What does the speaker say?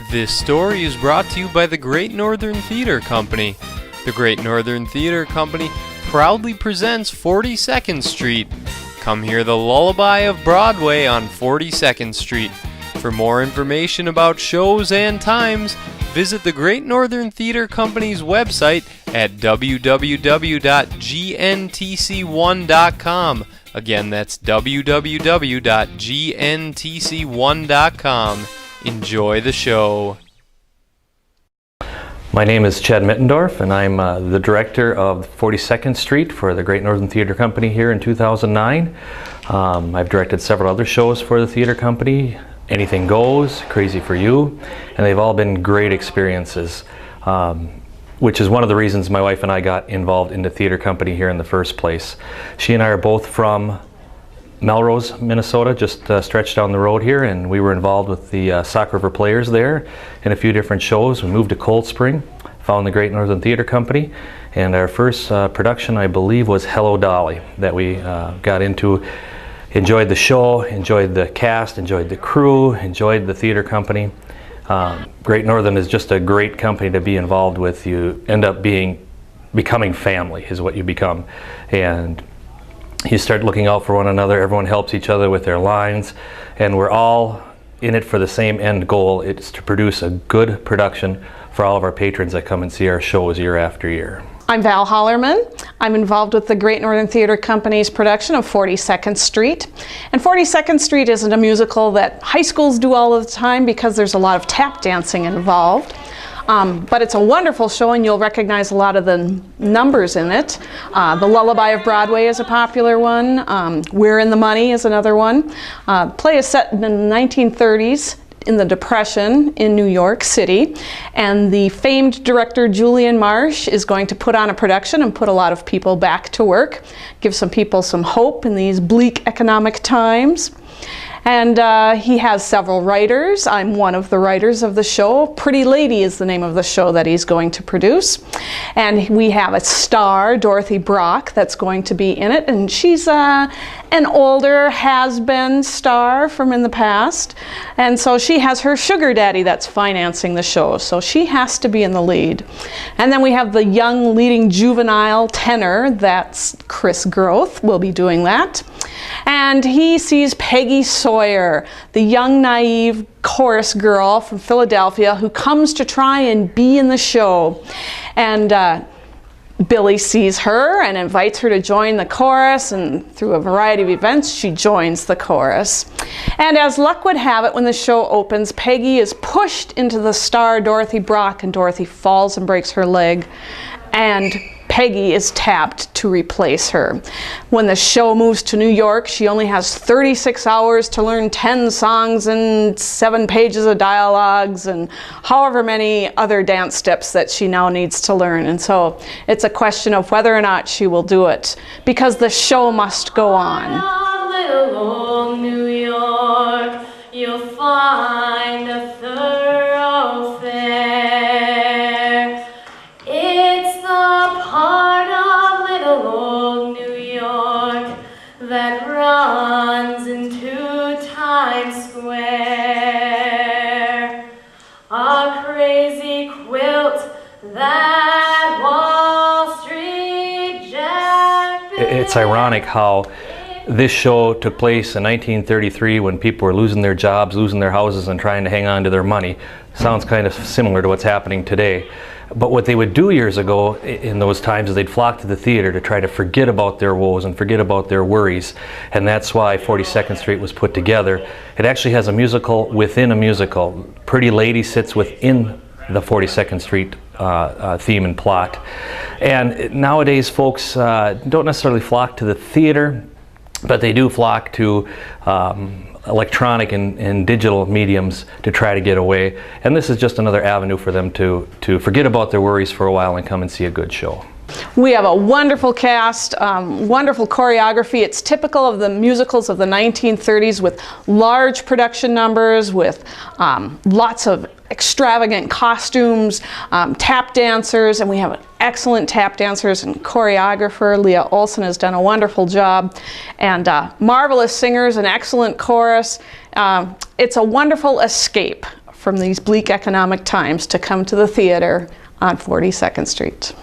This story is brought to you by the Great Northern Theatre Company. The Great Northern Theatre Company proudly presents 42nd Street. Come hear the lullaby of Broadway on 42nd Street. For more information about shows and times, visit the Great Northern Theatre Company's website at www.gnTC1.com. Again, that's www.gnTC1.com. Enjoy the show. My name is Chad Mittendorf, and I'm the director of 42nd Street for the Great Northern Theatre Company here in 2009. I've directed several other shows for the theatre company, Anything Goes, Crazy for You, and they've all been great experiences, which is one of the reasons my wife and I got involved in the theatre company here in the first place. She and I are both from Melrose, Minnesota, just stretched down the road here, and we were involved with the Sauk River Players there in a few different shows. We moved to Cold Spring, found the Great Northern Theatre Company, and our first production, I believe, was Hello Dolly, that we got into. Enjoyed the show, enjoyed the cast, enjoyed the crew, enjoyed the theatre company. Great Northern is just a great company to be involved with. You end up becoming family is what you become. And you start looking out for one another, everyone helps each other with their lines, and we're all in it for the same end goal. It's to produce a good production for all of our patrons that come and see our shows year after year. I'm Val Hollerman. I'm involved with the Great Northern Theatre Company's production of 42nd Street. And 42nd Street isn't a musical that high schools do all of the time because there's a lot of tap dancing involved. But it's a wonderful show, and you'll recognize a lot of the numbers in it. The Lullaby of Broadway is a popular one. We're in the Money is another one. The play is set in the 1930s in the Depression in New York City, and the famed director Julian Marsh is going to put on a production and put a lot of people back to work, give some people some hope in these bleak economic times. And he has several writers. I'm one of the writers of the show. Pretty Lady is the name of the show that he's going to produce. And we have a star, Dorothy Brock, that's going to be in it. And she's an older, has-been star from in the past. And so she has her sugar daddy that's financing the show. So she has to be in the lead. And then we have the young leading juvenile tenor, that's Chris Groth, will be doing that. And he sees Peggy Sawyer, the young, naive chorus girl from Philadelphia who comes to try and be in the show. And Billy sees her and invites her to join the chorus, and through a variety of events, she joins the chorus. And as luck would have it, when the show opens, Peggy is pushed into the star Dorothy Brock, and Dorothy falls and breaks her leg. And Peggy is tapped to replace her. When the show moves to New York, she only has 36 hours to learn 10 songs and 7 pages of dialogues and however many other dance steps that she now needs to learn. And so it's a question of whether or not she will do it, because the show must go on. Little old New York, you'll find a thoroughfare. It's the part of little old New York that runs into Times Square. A crazy quilt that Wall Street Jack. It's ironic how this show took place in 1933 when people were losing their jobs, losing their houses, and trying to hang on to their money. Sounds kind of similar to what's happening today. But what they would do years ago in those times is they'd flock to the theater to try to forget about their woes and forget about their worries. And that's why 42nd Street was put together. It actually has a musical within a musical. Pretty Lady sits within the 42nd Street theme and plot. And nowadays folks don't necessarily flock to the theater, but they do flock to electronic and digital mediums to try to get away. And this is just another avenue for them to forget about their worries for a while and come and see a good show. We have a wonderful cast, wonderful choreography. It's typical of the musicals of the 1930s with large production numbers, with lots of extravagant costumes, tap dancers, and we have excellent tap dancers and choreographer. Leah Olson has done a wonderful job, and marvelous singers, an excellent chorus. It's a wonderful escape from these bleak economic times to come to the theater on 42nd Street.